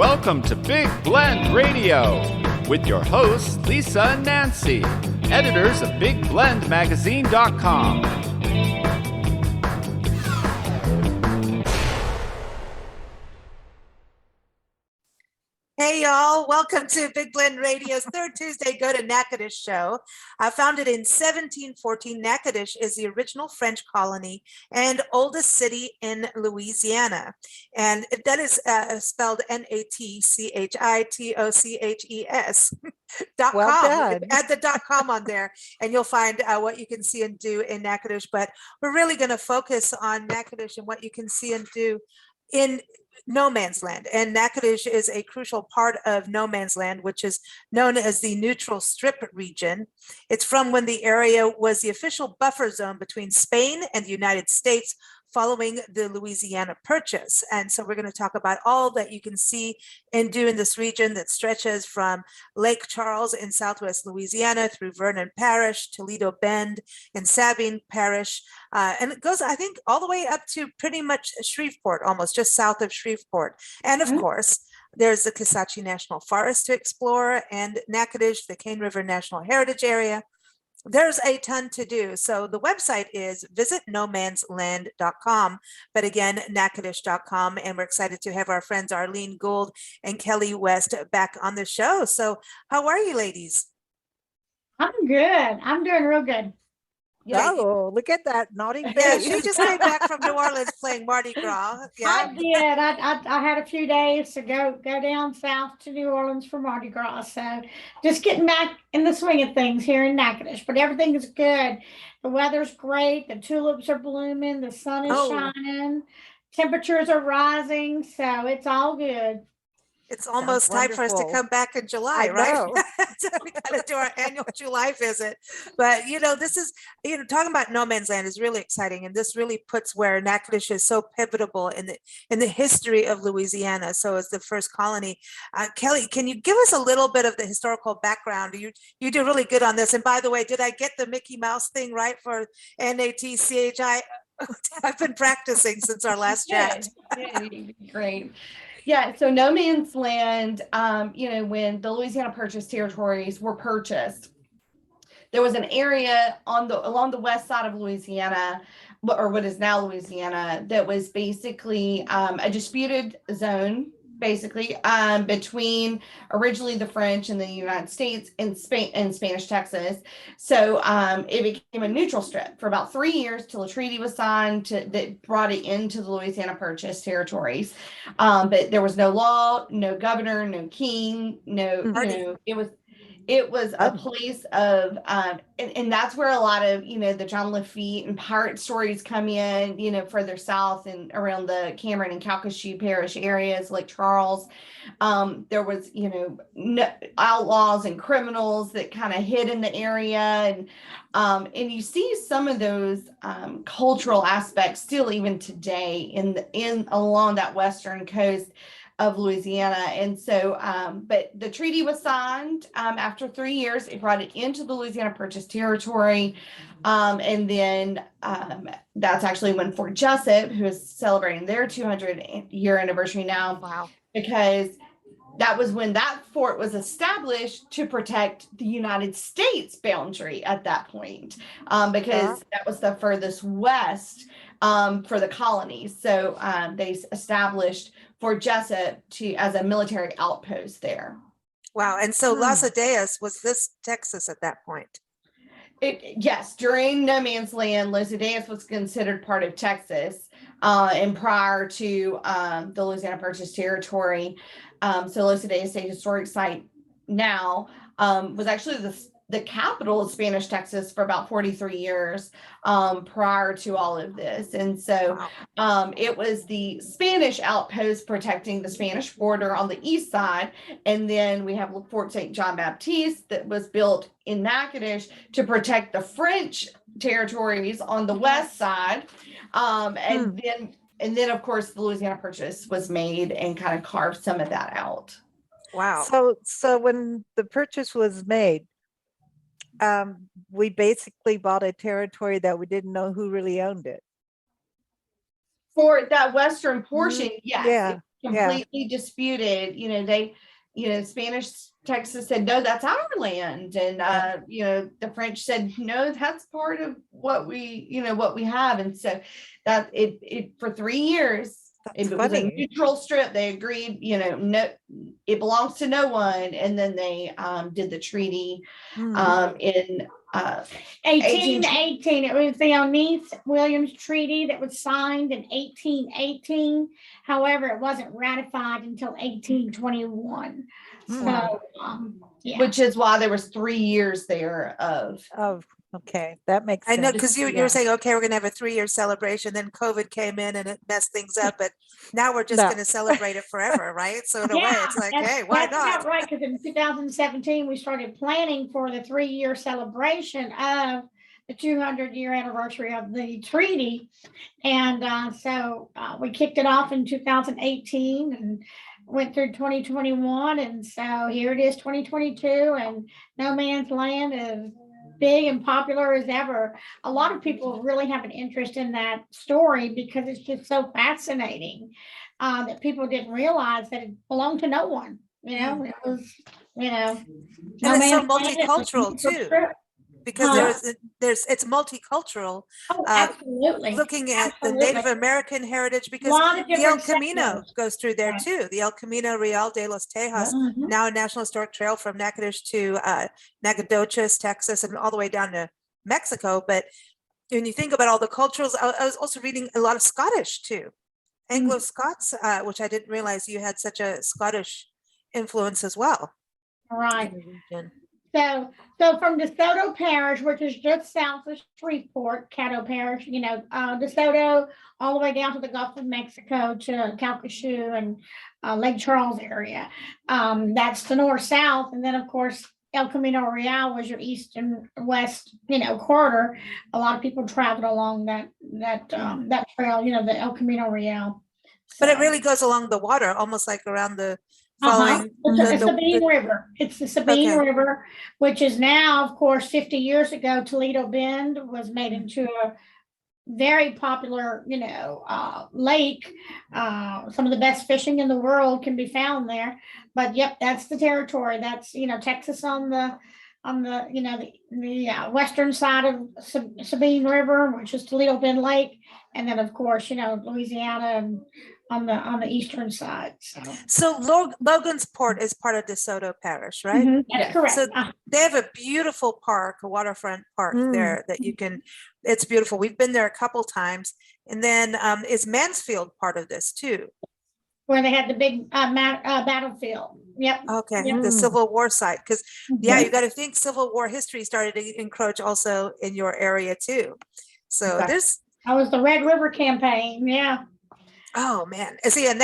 Welcome to Big Blend Radio with your hosts, Lisa and Nancy, editors of BigBlendMagazine.com. Hey y'all, welcome to Big Blend Radio's third Tuesday Go to Natchitoches show. Founded in 1714, Natchitoches is the original French colony and oldest city in Louisiana. And that is spelled Natchitoches .com. Well, add the .com on there and you'll find what you can see and do in Natchitoches. But we're really going to focus on Natchitoches and what you can see and do in no man's land. And Natchitoches is a crucial part of no man's land, which is known as the neutral strip region. It's from when the area was the official buffer zone between Spain and the United States following the Louisiana Purchase. And so we're going to talk about all that you can see and do in this region that stretches from Lake Charles in Southwest Louisiana through Vernon Parish, Toledo Bend, and Sabine Parish. And it goes, I think, all the way up to pretty much Shreveport, almost just south of Shreveport. And of course, there's the Kisatchie National Forest to explore and Natchitoches, the Cane River National Heritage Area. There's a ton to do. So the website is visitnomansland.com, but again, Natchitoches.com. And we're excited to have our friends Arlene, Gould, and Kelli West back on the show. So how are you ladies? I'm good. I'm doing real good. Oh, look at that naughty face. Yeah, she just came back from New Orleans playing Mardi Gras. Yeah. I did. I had a few days to go down south to New Orleans for Mardi Gras. So just getting back in the swing of things here in Natchitoches. But everything is good. The weather's great. The tulips are blooming. The sun is shining. Temperatures are rising. So it's all good. It's almost time for us to come back in July, right? So we got to do our annual July visit. But, this is, talking about no man's land is really exciting. And this really puts where Natchitoches is so pivotal in the history of Louisiana. So as the first colony, Kelli, can you give us a little bit of the historical background? You do really good on this. And by the way, did I get the Mickey Mouse thing right for Natchi? I've been practicing since our last chat. Great. Yeah, so no man's land, when the Louisiana Purchase territories were purchased, there was an area along the west side of Louisiana, or what is now Louisiana, that was basically a disputed zone, basically, between originally the French and the United States and Spanish Texas. So it became a neutral strip for about 3 years till a treaty was signed that brought it into the Louisiana Purchase territories. But there was no law, no governor, no king, it was a place of, and that's where a lot of, the John Lafitte and pirate stories come in, further south and around the Cameron and Calcasieu Parish areas, like Charles. There was, outlaws and criminals that kind of hid in the area. And you see some of those cultural aspects still even today along that western coast of Louisiana. And so, but the treaty was signed after 3 years. It brought it into the Louisiana Purchase territory. And then that's actually when Fort Jessup, who is celebrating their 200-year anniversary now, wow, because that was when that fort was established to protect the United States boundary at that point, because that was the furthest west for the colonies. So they established Fort Jessup as a military outpost there. Wow. And so Los Adeas, was this Texas at that point? Yes, during no man's land, Los Adeas was considered part of Texas, and prior to the Louisiana Purchase territory. So Los Adeas State Historic Site now was actually the capital of Spanish Texas for about 43 years prior to all of this. And so it was the Spanish outpost protecting the Spanish border on the east side. And then we have Fort St. John Baptiste that was built in Natchitoches to protect the French territories on the west side. And then, of course, the Louisiana Purchase was made and kind of carved some of that out. Wow. So when the purchase was made, we basically bought a territory that we didn't know who really owned it. For that western portion, yes. Yeah. completely disputed. Spanish Texas said, no, that's our land. And, the French said, no, that's part of what we have. And so that it for 3 years, it was a neutral strip. They agreed, no, it belongs to no one. And then they did the treaty in 1818. It was the O'Neil-Williams Treaty that was signed in 1818. However, it wasn't ratified until 1821. So, which is why there was 3 years there of okay, that makes I sense. know, because you were saying, okay, we're going to have a 3-year celebration. Then COVID came in and it messed things up. But now we're just going to celebrate it forever, right? So in a way, it's like, hey, why not? Right, because in 2017 we started planning for the 3-year celebration of the 200-year anniversary of the treaty, and so we kicked it off in 2018 and went through 2021, and so here it is, 2022, and No Man's Land is big and popular as ever. A lot of people really have an interest in that story because it's just so fascinating that people didn't realize that it belonged to no one. It was, and it's so multicultural too, because it's multicultural. Absolutely. Looking at the Native American heritage, because the El Camino goes through there too. The El Camino Real de los Tejas, now a National Historic Trail from Natchitoches to Nacogdoches, Texas, and all the way down to Mexico. But when you think about all the cultures, I was also reading a lot of Scottish too, Anglo-Scots, which I didn't realize you had such a Scottish influence as well. Right. So from DeSoto Parish, which is just south of Shreveport, Caddo Parish, DeSoto, all the way down to the Gulf of Mexico to Calcasieu and Lake Charles area. That's the north-south. And then, of course, El Camino Real was your east and west, corridor. A lot of people traveled along that trail, the El Camino Real. But it really goes along the water, almost like around the following the Sabine River. It's the Sabine River, which is now, of course, 50 years ago, Toledo Bend was made into a very popular, lake. Some of the best fishing in the world can be found there. But yep, that's the territory. That's Texas on the western side of Sabine River, which is Toledo Bend Lake, and then of course Louisiana and on the eastern side. So Logan's Port is part of DeSoto Parish, right? That's correct. So they have a beautiful park, a waterfront park there that you can. It's beautiful. We've been there a couple times. And then is Mansfield part of this too? Where they had the big battlefield. Yep. Okay. Yep. The Civil War site, because you got to think Civil War history started to encroach also in your area too. So there's. That was the Red River campaign. Yeah. Oh man. See, and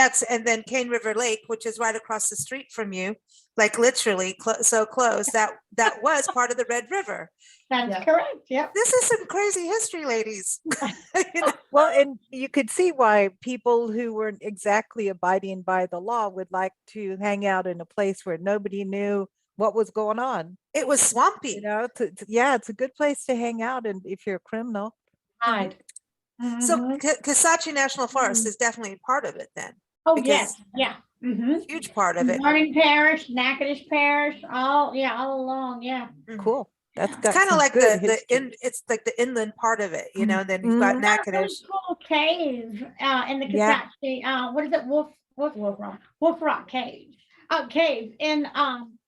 then Cane River Lake, which is right across the street from you, like literally so close. That was part of the Red River. That's correct. Yeah. This is some crazy history, ladies. Well, and you could see why people who weren't exactly abiding by the law would like to hang out in a place where nobody knew what was going on. It was swampy. It's a good place to hang out, and if you're a criminal. hide. So Kisatchie National Forest is definitely part of it then. Oh, yes. Yeah. Huge part of it. Morning Parish, Natchitoches Parish, all along. Yeah. Cool. That's It's kind of like it's like the inland part of it, then you've got Natchitoches. Cool cave in the Kisatchie. What is it? Wolf Rock Cave. Cave in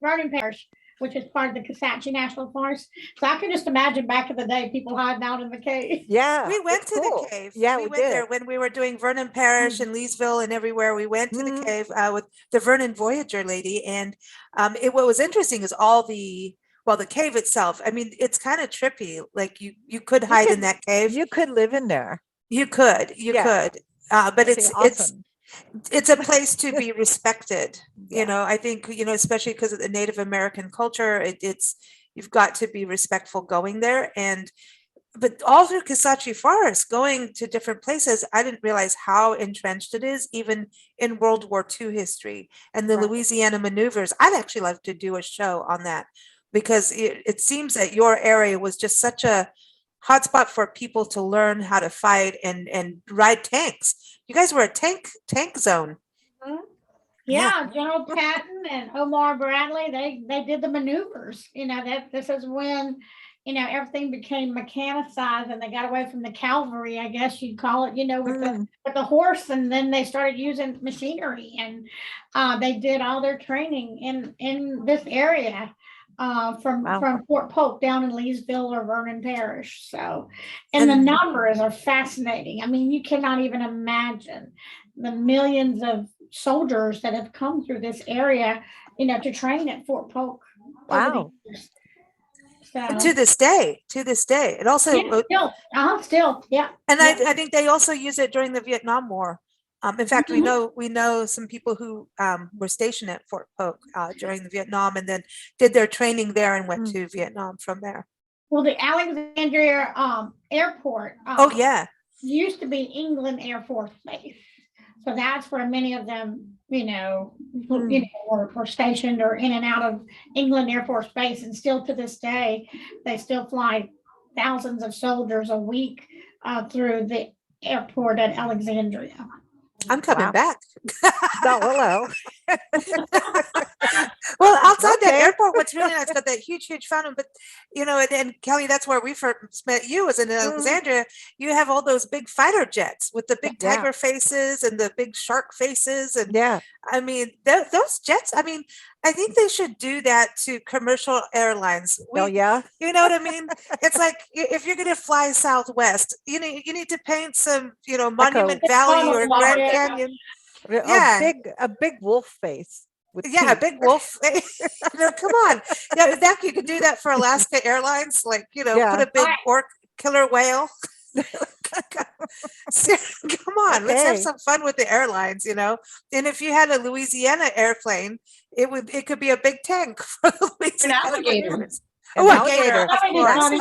Vernon Parish, which is part of the Kisatchie National Forest. So I can just imagine back in the day, people hiding out in the cave. Yeah. We went to the cave. Yeah, we went there when we were doing Vernon Parish and Leesville and everywhere. We went to the cave with the Vernon Voyager lady. And what was interesting is the cave itself. I mean, it's kind of trippy. Like you could hide in that cave. You could live in there. You could. But it's a place to be respected. I think, especially because of the Native American culture, you've got to be respectful going there. But all through Kisatchie Forest, going to different places, I didn't realize how entrenched it is, even in World War II history and the Louisiana maneuvers. I'd actually love to do a show on that, because it seems that your area was just such a hotspot for people to learn how to fight and ride tanks. You guys were a tank zone. Yeah, General Patton and Omar Bradley, they did the maneuvers. That this is when, everything became mechanicized and they got away from the cavalry, I guess you'd call it, with the horse, and then they started using machinery, and they did all their training in this area. From Fort Polk down in Leesville or Vernon Parish. So, and the numbers are fascinating. I mean, you cannot even imagine the millions of soldiers that have come through this area, to train at Fort Polk. Wow. So, And to this day, it also, still, yeah. and I think they also use it during the Vietnam War. In fact, we know some people who were stationed at Fort Polk during the Vietnam, and then did their training there and went to Vietnam from there. Well, the Alexandria Airport. Used to be England Air Force Base, so that's where many of them, were stationed or in and out of England Air Force Base, and still to this day, they still fly thousands of soldiers a week through the airport at Alexandria. I'm coming back. Hello. Well, outside that airport, what's really nice, got that huge fountain, but and Kelly, that's where we first met you, was in Alexandria. You have all those big fighter jets with the big tiger faces and the big shark faces, and I mean, those jets, I mean, I think they should do that to commercial airlines. You know what I mean? It's like, if you're going to fly Southwest, you need to paint some, Monument Valley or Grand Canyon. A big wolf face. A big wolf face. Come on. Yeah, you could do that for Alaska Airlines, like, put a big orc killer whale. Come on, let's have some fun with the airlines, And if you had a Louisiana airplane, it could be a big tank for the Louisiana alligators. An alligator.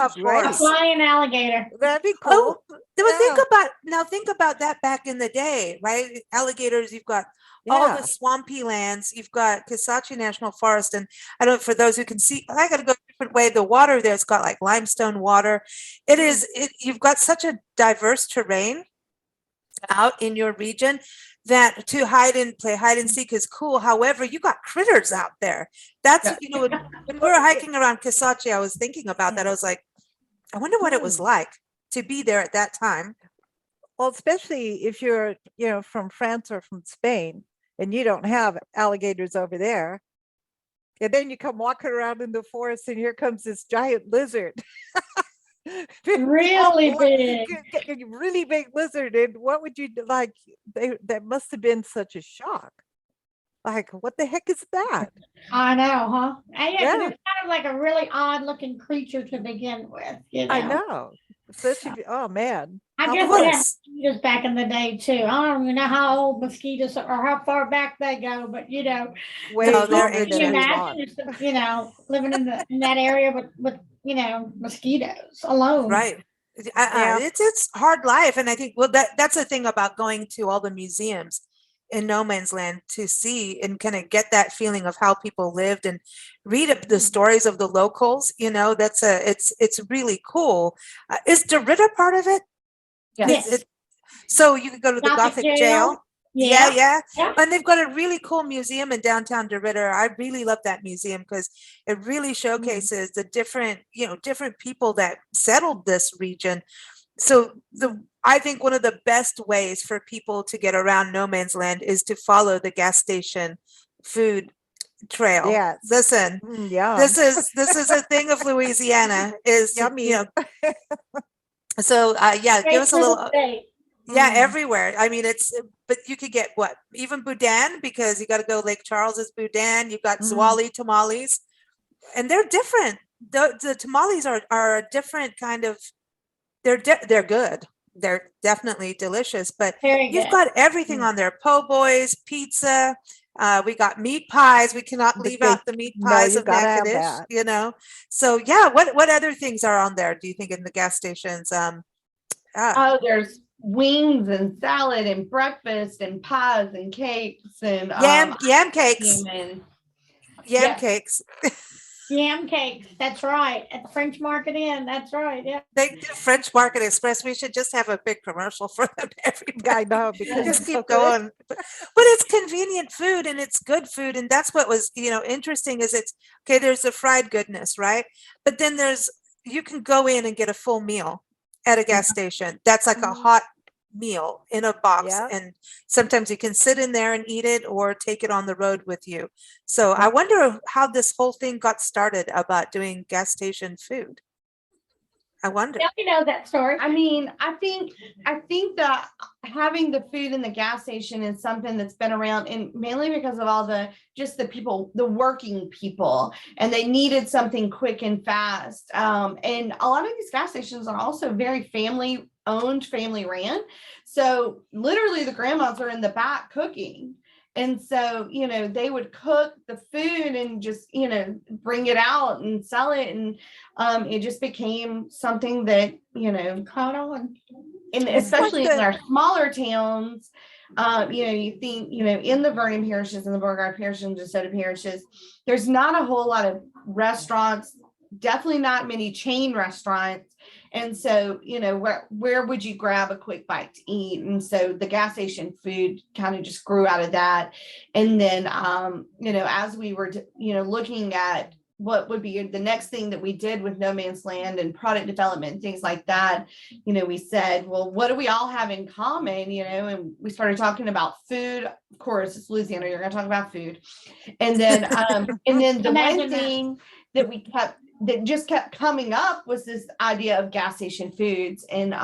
Of course. Flying alligator. That'd be cool. Think about that back in the day, right? Alligators, you've got all the swampy lands, you've got Kisatchie National Forest, and I don't, for those who can see, I got to go a different way. The water there's got like limestone water. You've got such a diverse terrain out in your region that to play hide and seek is cool. However, you got critters out there. That's when we were hiking around Kisatchie, I was thinking about that. I was like, I wonder what it was like to be there at that time. Well, especially if you're, from France or from Spain, and you don't have alligators over there. And then you come walking around in the forest, and here comes this giant lizard. Really big. Really big lizard. And what would you like? That must have been such a shock. Like, what the heck is that? I know, huh? It's kind of like a really odd looking creature to begin with. I know. Oh man. I guess we had mosquitoes back in the day too. I don't even know how old mosquitoes or how far back they go, but way longer can you imagine living in that area with mosquitoes alone. Right. It's hard life. And I think, that's the thing about going to all the museums in No Man's Land, to see and kind of get that feeling of how people lived and read the stories of the locals. It's really cool. Is DeRidder part of it? Yes. So you could go to the Gothic jail. Yeah. And they've got a really cool museum in downtown DeRidder. I really love that museum because it really showcases the different people that settled this region. So I think one of the best ways for people to get around No Man's Land is to follow the gas station food trail. Yeah. Listen, this is a thing of Louisiana, is yummy. So give us a little. Everywhere. I mean, but you could get even Boudin, because you got to go Lake Charles's Boudin. You've got Zwolle tamales, and they're different. The tamales are a different kind of. They're good. They're definitely delicious, but you've got everything on there. Po' boys, pizza. We got meat pies. We cannot leave out the meat pies of Natchitoches, So what other things are on there, do you think, in the gas stations? There's wings and salad and breakfast and pies and cakes and yam cakes. Yam cakes. Yam cakes, that's right, at the French Market Inn, that's right, yeah. They do French Market Express. We should just have a big commercial for them. Everybody. I know, because Just it's so keep good. going. But it's convenient food and it's good food. And that's what was, interesting is it's okay. There's the fried goodness, right? But then you can go in and get a full meal at a gas station. That's like a hot meal in a box. Yeah. And sometimes you can sit in there and eat it or take it on the road with you. So I wonder how this whole thing got started about doing gas station food. I wonder. Yeah, we know that story. I mean, I think that having the food in the gas station is something that's been around, and mainly because of all the people, the working people, and they needed something quick and fast. And a lot of these gas stations are also very family owned, family ran. So literally the grandmas are in the back cooking. And so, they would cook the food and just, bring it out and sell it. And it just became something that, Caught on. and especially in our smaller towns, you think, in the Vernon parishes and the Beauregard parishes and DeSoto parishes, there's not a whole lot of restaurants, definitely not many chain restaurants. And so, where would you grab a quick bite to eat? And so the gas station food kind of just grew out of that. And then, as we were, looking at what would be the next thing that we did with No Man's Land and product development and things like that, we said, well, what do we all have in common? And we started talking about food. Of course, it's Louisiana, you're going to talk about food. And then, the one thing that just kept coming up was this idea of gas station foods. And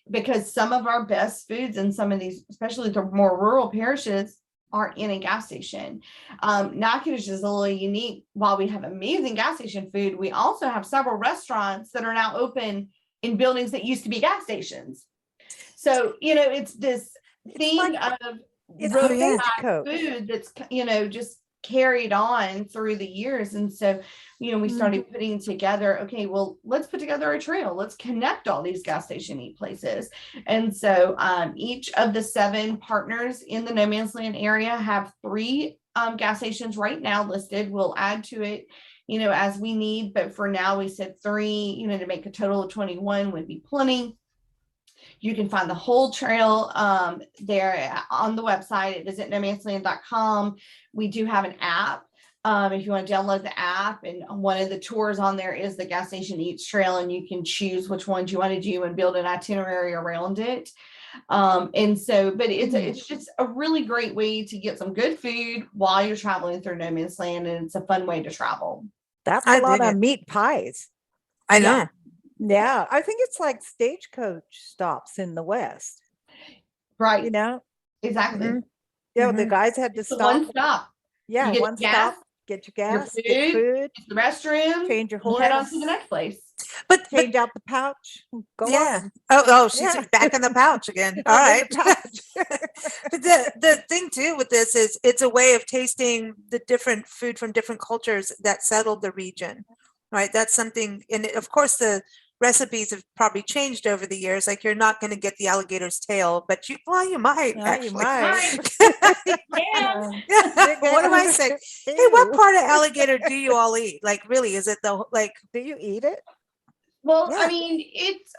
because some of our best foods in some of these, especially the more rural parishes, aren't in a gas station. Natchitoches is a little unique. While we have amazing gas station food, we also have several restaurants that are now open in buildings that used to be gas stations. So, it's this theme of roadside food that's, just carried on through the years. And so, we started putting together, okay, well, let's put together a trail. Let's connect all these gas station eat places. And so each of the 7 partners in the No Man's Land area have 3 gas stations right now listed. We'll add to it, as we need. But for now, we said 3, to make a total of 21 would be plenty. You can find the whole trail there on the website. It is at nomansland.com. We do have an app. If you want to download the app, and one of the tours on there is the gas station eats trail, and you can choose which ones you want to do and build an itinerary around it. And so, but it's just a really great way to get some good food while you're traveling through No Man's Land, and it's a fun way to travel. That's a lot of meat pies. I know. Yeah, I think it's like stagecoach stops in the West. Right. Mm-hmm. Exactly. The guys had to stop. One stop. Yeah, one stop. Get your gas, get food, the restroom, change your horse, head on to the next place. But change out the pouch. Go on. She's back in the pouch again. All right. But the thing too with this is it's a way of tasting the different food from different cultures that settled the region, right? That's something, and of course the recipes have probably changed over the years. Like you're not going to get the alligator's tail, but you might. You might. What am I saying? Hey, what part of alligator do you all eat? Like, really, is it do you eat it? Well, yeah.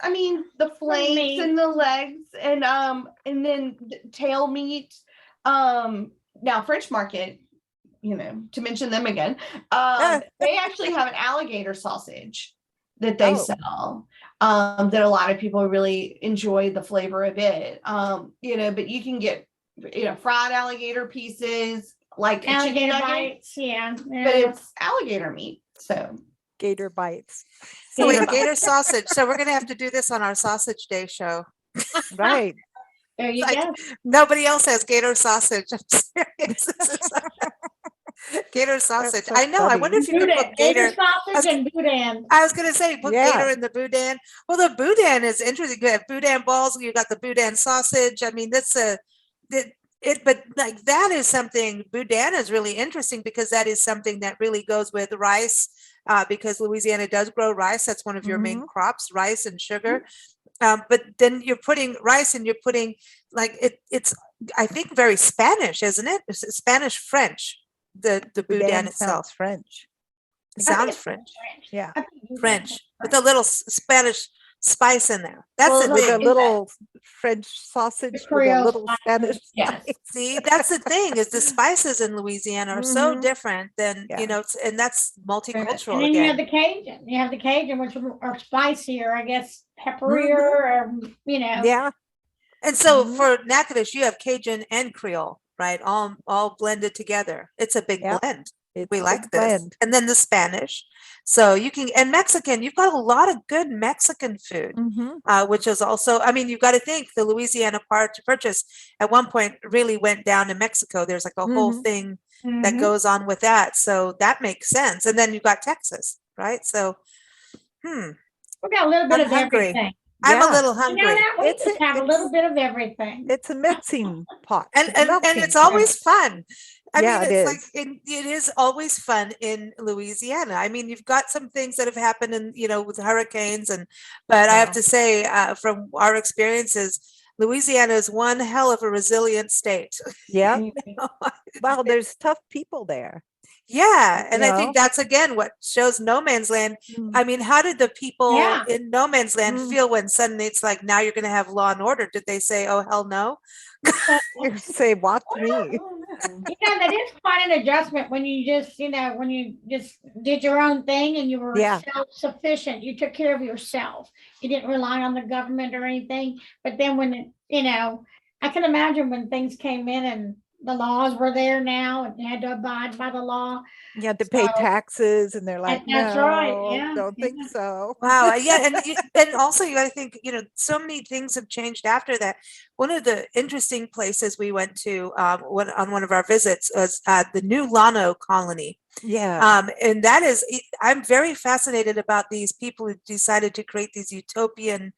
I mean, the flanks and the legs and then the tail meat. Now French Market, to mention them again, they actually have an alligator sausage that they sell, that a lot of people really enjoy the flavor of it. But you can get, fried alligator pieces, like alligator bites, yeah. But it's alligator meat, so. Gator bites. So wait, gator sausage. So we're going to have to do this on our sausage day show. Right. There you go. Nobody else has gator sausage. I'm serious. Gator sausage. So I know. funny. I wonder if you could put gator sausage and boudin. I was going to say put gator in the boudin. Well, the boudin is interesting. You have boudin balls. You got the boudin sausage. I mean, but like that is something. Boudin is really interesting because that is something that really goes with rice. Because Louisiana does grow rice. That's one of your main crops, rice and sugar. But then you're putting rice and you're putting like it's I think very Spanish, isn't it? It's Spanish French. The boudin itself. French. It I think sounds it's French. Yeah. I think it's French with a little Spanish spice in there. That's Well, the With a thing. little French sausage with a Creole little spice, Spanish yes. spice. See, that's the thing is the spices in Louisiana are so Mhm. different than, Yeah. you know, and that's And multicultural then you have again. the Cajun. You have the Cajun, which are spicier, I guess, pepperier, or Yeah. And so Mhm. for Natchitoches, you have Cajun and Creole, right? All blended together. It's a big Yep. blend. It's We a like big this. blend. And then the Spanish. So you can, and Mexican, you've got a lot of good Mexican food, which is also, I mean, you've got to think the Louisiana Purchase at one point really went down to Mexico. There's like a whole Mhm. thing that Mhm. goes on with that. So that makes sense. And then you've got Texas, right? So, we got a little bit I'm of hungry. everything. I'm a Yeah. little You know hungry. that we It's just have a little bit of everything. It's a mixing pot. And a melting it's pot. always fun. I Yeah, mean, it it's like is. it is always fun in Louisiana. I mean, you've got some things that have happened in, you know, with hurricanes but I have Wow. to say, from our experiences, Louisiana is one hell of a resilient state. Yeah. Mhm. Well, there's tough people there. Yeah, and You I think know? that's again what shows No Man's Land. Mm. I mean, how did the people Yeah. in No Man's Land Mm. feel when suddenly it's like now you're going to have law and order? Did they say, "Oh hell no"? You say, watch me. That is quite an adjustment when you just, when you just did your own thing and you were Yeah. self-sufficient. You took care of yourself. You didn't rely on the government or anything. But then when I can imagine when things came in and the laws were there now and you had to abide by the law. You have to pay So- taxes, and they're like, That's right. no, Yeah. don't think so. Wow, yeah, and also you got to think, you know, so many things have changed after that. One of the interesting places we went to on one of our visits was the new Llano colony. Yeah. And that is, I'm very fascinated about these people who decided to create these utopian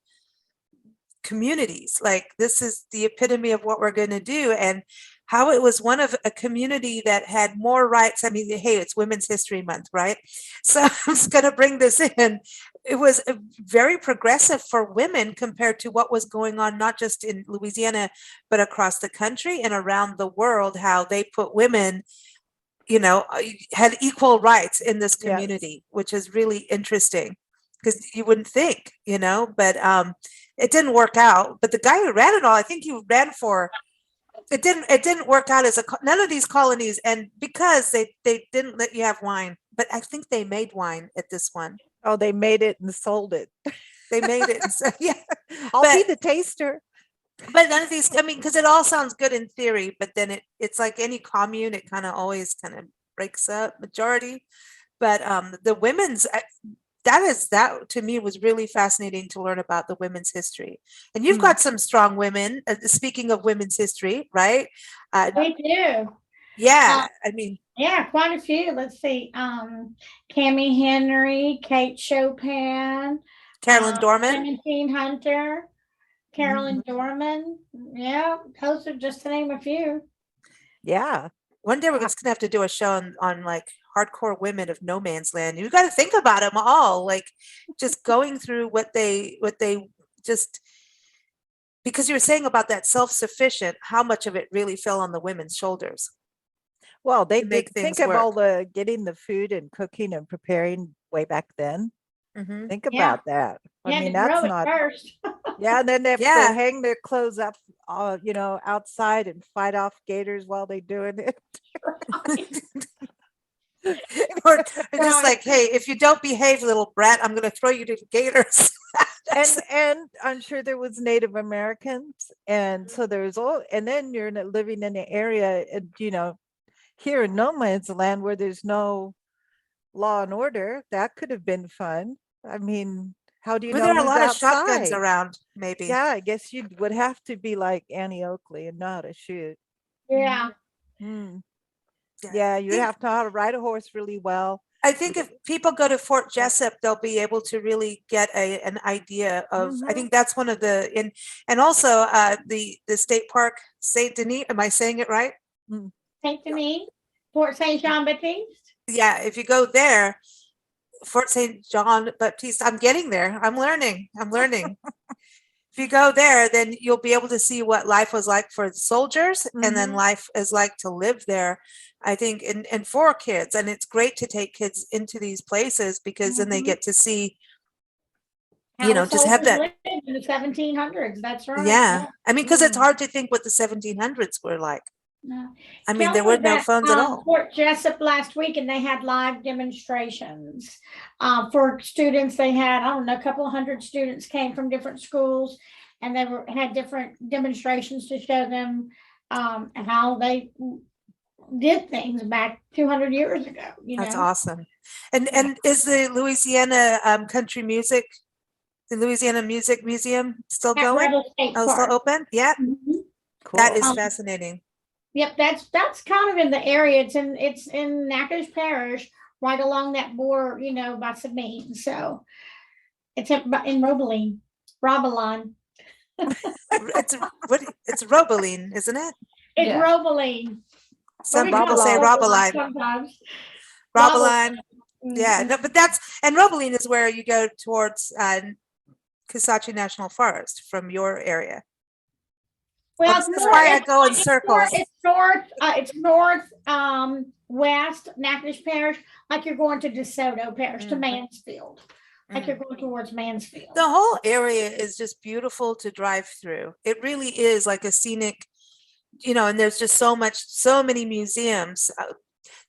communities. Like this is the epitome of what we're going to do, and how it was one of a community that had more rights. I mean, hey, it's Women's History Month, right? So I'm just going to bring this in. It was very progressive for women compared to what was going on, not just in Louisiana, but across the country and around the world, how they put women, you know, had equal rights in this Yes. community, which is really interesting because you wouldn't think, you know, but it didn't work out. But the guy who ran it all, I think he ran for, it didn't work out as none of these colonies, and because they didn't let you have wine, but I think they made wine at this one. Oh, they made it and sold it. They made it, and so, yeah. I'll be But- the taster. But none of these, I mean, because it all sounds good in theory, but then it's like any commune, it kind of always kind of breaks up majority. But the women's, that to me was really fascinating to learn about the women's history. And you've got some strong women, speaking of women's history, right? We do. Yeah, I mean, Yeah, quite a few. Let's see. Cammie Henry, Kate Chopin, Carolyn Dorman. Clementine Hunter, Carolyn Dorman. Yeah, those are just to name a few. Yeah. One day we're just gonna have to do a show on like hardcore women of No Man's Land. You got to think about them all, like just going through what they just, because you were saying about that self-sufficient, how much of it really fell on the women's shoulders. Well, they To make did think things of all work. the getting the food and cooking and preparing way back then. Mhm. Think Yeah. about that. I You had mean, to grow that's it not. first. Yeah, and then they have Yeah. to hang their clothes up, outside and fight off gators while they're doing it. Or just like, hey, if you don't behave, little brat, I'm going to throw you to the gators. And I'm sure there was Native Americans, and so there's and then you're living in an area, here in No Man's Land where there's no law and order. That could have been fun. I mean, how do you But know there are a who's lot of shotguns outside? around, maybe. Yeah, I guess you would have to be like Annie Oakley and know how to shoot. Yeah. Hmm. Yeah. Yeah, you think- have to know how to ride a horse really well. I think if people go to Fort Jessup, they'll be able to really get an idea of. I Mhm. think that's one of the and also the state park Saint Denis. Am I saying it right? Saint Denis, Fort Saint Jean Baptiste. Yeah. If you go there, Fort Saint John Baptiste. I'm getting there. I'm learning. if you go there, then you'll be able to see what life was like for the soldiers and then life is like to live there, I think, and for kids. And it's great to take kids into these places because then they get to see, How the just have soldiers that. lived in the 1700s. That's right. Yeah. I mean, because it's Mm. hard to think what the 1700s were like. No. I mean, Kelli there were was no at, phones at all. Fort Jessup last week, and they had live demonstrations for students. They had, I don't know, a couple of hundred students came from different schools, and they had different demonstrations to show them how they did things back 200 years ago. That's awesome. And is the Louisiana country music, the Louisiana Music Museum still At going? Rebel State Oh, Park. still open? Yeah. Mhm. That is Um, fascinating. Yep, that's kind of in the area. It's in Natchitoches Parish, right along that border, by Sabine. So it's in Robeline. It's Robeline, isn't it? It's Yeah. Robeline. Some We call people it say Robeline Robeline. sometimes. Robeline. Mhm. Yeah, no, but and Robeline is where you go towards Kisatchie National Forest from your area. Well, This is why I go in it's circles. It's north, west Natchitoches Parish, like you're going to DeSoto Parish, to Mhm. Mansfield, like you're going towards Mansfield. The whole area is just beautiful to drive through. It really is like a scenic, and there's just so many museums.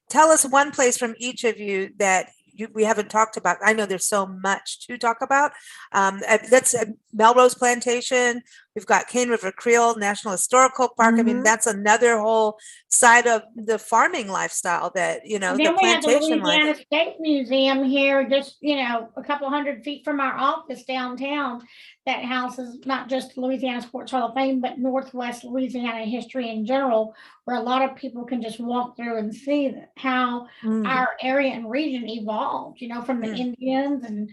Tell us one place from each of you that we haven't talked about. I know there's so much to talk about. That's Melrose Plantation. We've got Cane River Creole National Historical Park. I mean, that's another whole side of the farming lifestyle that, And the then we have the plantation Louisiana life. State Museum here, just, a couple hundred feet from our office downtown, that houses not just Louisiana Sports Hall of Fame, but Northwest Louisiana history in general, where a lot of people can just walk through and see how our area and region evolved, from the Indians and,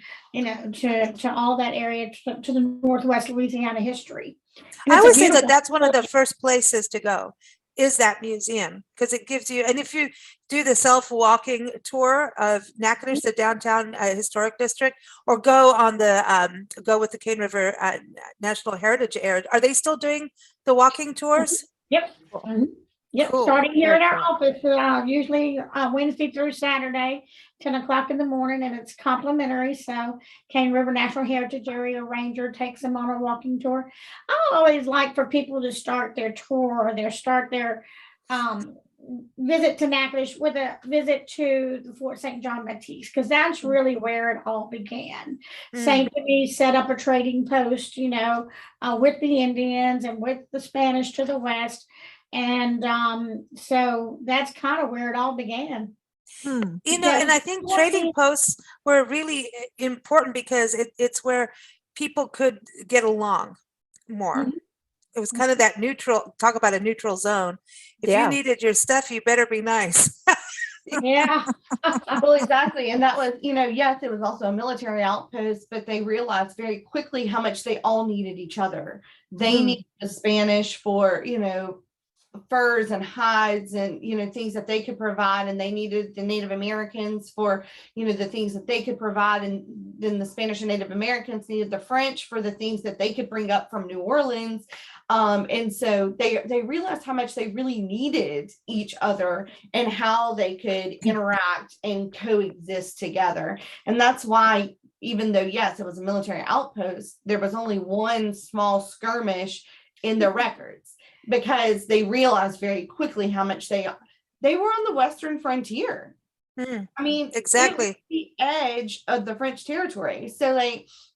to all that area, to the Northwest Louisiana history. And I it's a would say that beautiful that's one of the first places to go, is that museum, because it gives you, and if you do the self-walking tour of Natchitoches, the downtown historic district, or go on the go with the Cane River National Heritage Area, are they still doing the walking tours? Yep. Mhm. Yep, Cool. starting here Very at our cool. office, usually Wednesday through Saturday, 10 o'clock in the morning, and it's complimentary. So Cane River National Heritage Area Ranger takes them on a walking tour. I always like for people to start their tour or start their visit to Natchitoches with a visit to the Fort St. John Baptiste, because that's really where it all began. St. Denis set up a trading post, with the Indians and with the Spanish to the west. And so that's kind of where it all began. And I think trading posts were really important because it's where people could get along more. It was kind of that neutral, talk about a neutral zone. If you needed your stuff, you better be nice. Yeah. Well, exactly. And that was, yes, it was also a military outpost, but they realized very quickly how much they all needed each other. They needed the Spanish for, furs and hides and things that they could provide, and they needed the Native Americans for the things that they could provide, and then the Spanish and Native Americans needed the French for the things that they could bring up from New Orleans. And so they realized how much they really needed each other and how they could interact and coexist together. And that's why, even though yes, it was a military outpost, there was only one small skirmish in the records, because they realized very quickly how much they were on the western frontier. I mean, exactly, it was the edge of the French territory. So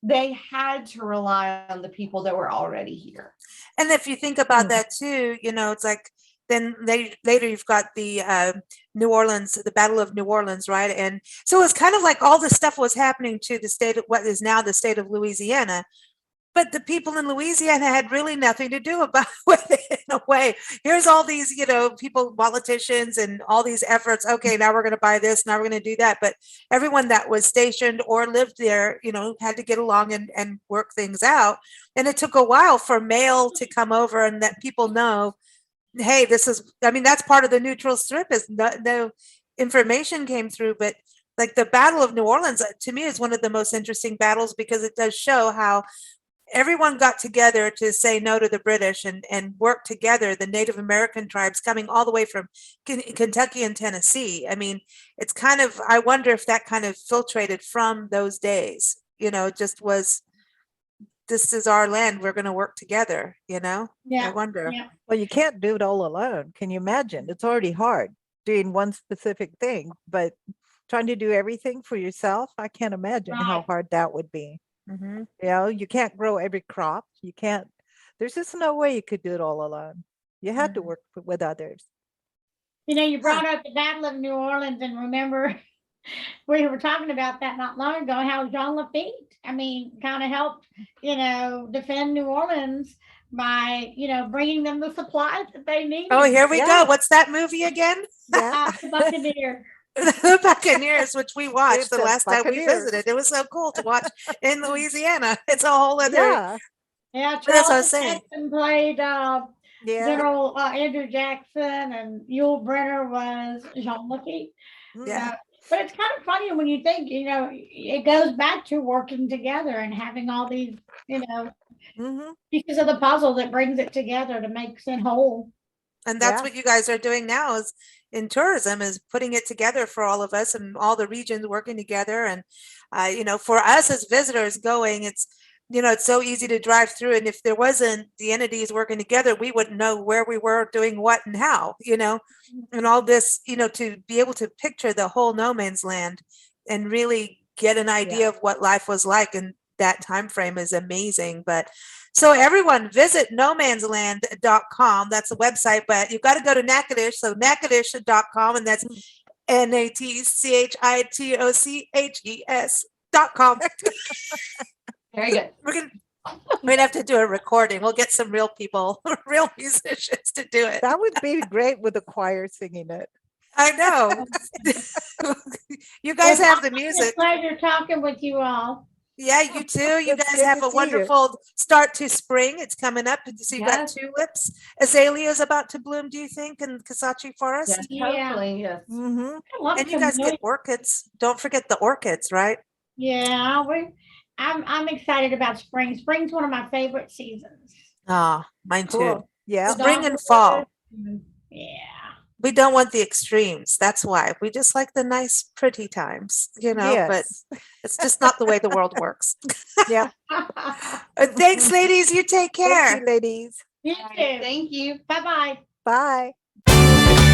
they had to rely on the people that were already here. And if you think about that too, it's like then later you've got the New Orleans, the Battle of New Orleans, right? And so it's kind of like all this stuff was happening to the state of what is now the state of Louisiana. But the people in Louisiana had really nothing to do with it in a way. Here's all these, people, politicians, and all these efforts. Okay, now we're going to buy this. Now we're going to do that. But everyone that was stationed or lived there, had to get along and work things out. And it took a while for mail to come over and that people know, hey, that's part of the neutral strip, is no information came through. But like the Battle of New Orleans, to me, is one of the most interesting battles, because it does show how everyone got together to say no to the British and work together, the Native American tribes coming all the way from Kentucky and Tennessee. I mean, it's kind of, I wonder if that kind of filtrated from those days, just was, this is our land, we're going to work together, I Yeah. wonder. Yeah. Well, you can't do it all alone. Can you imagine? It's already hard doing one specific thing, but trying to do everything for yourself, I can't imagine how Right. hard that would be. Mm-hmm. You can't grow every crop. You can't, there's just no way you could do it all alone. You had to work with others. You brought up the Battle of New Orleans, and remember, we were talking about that not long ago, how Jean Lafitte, kind of helped, defend New Orleans by, bringing them the supplies that they needed. Oh, here we Yeah. go. What's that movie again? Yeah. The Buccaneer. The Buccaneers, which we watched It's the the last time we Buccaneers. visited. It was so cool to watch in Louisiana. It's a whole other. Yeah. Yeah, That's what I was Charles saying. Heston played Yeah. General Andrew Jackson, and Yul Brynner was Jean Lafitte. Yeah. But it's kind of funny when you think, it goes back to working together and having all these, Mm-hmm. pieces of the puzzle that brings it together to make it whole. And that's Yeah. what you guys are doing now is in tourism, is putting it together for all of us and all the regions working together. And, for us as visitors going, it's so easy to drive through. And if there wasn't the entities working together, we wouldn't know where we were doing what and how, and all this, to be able to picture the whole no man's land and really get an idea of what life was like in that time frame is amazing. But so everyone visit nomansland.com. That's the website, but you've got to go to Natchitoches. So Natchitoches.com, and that's NATCHITOCHES.com. Very good. We're gonna have to do a recording. We'll get some real people, real musicians to do it. That would be great with a choir singing it. I know. You guys have the music. It's a pleasure talking with you all. Yeah, you too. You It's guys good have to a see you. wonderful start to spring. It's coming up. So you've got Yes. tulips. Azaleas about to bloom, do you think, in Kasachi Forest? Yes, Yeah. hopefully, yes. Mm-hmm. I love And you guys camellia. get orchids. Don't forget the orchids, right? Yeah, I'm excited about spring. Spring's one of my favorite seasons. Ah, mine too. Cool. Yeah. Spring and fall. Yeah. We don't want the extremes. That's why. We just like the nice, pretty times, but Yes. it's just not the way the world works. Yeah. Thanks, ladies. You take care. Thank you, ladies. You All right, too. thank you. Bye-bye. Bye.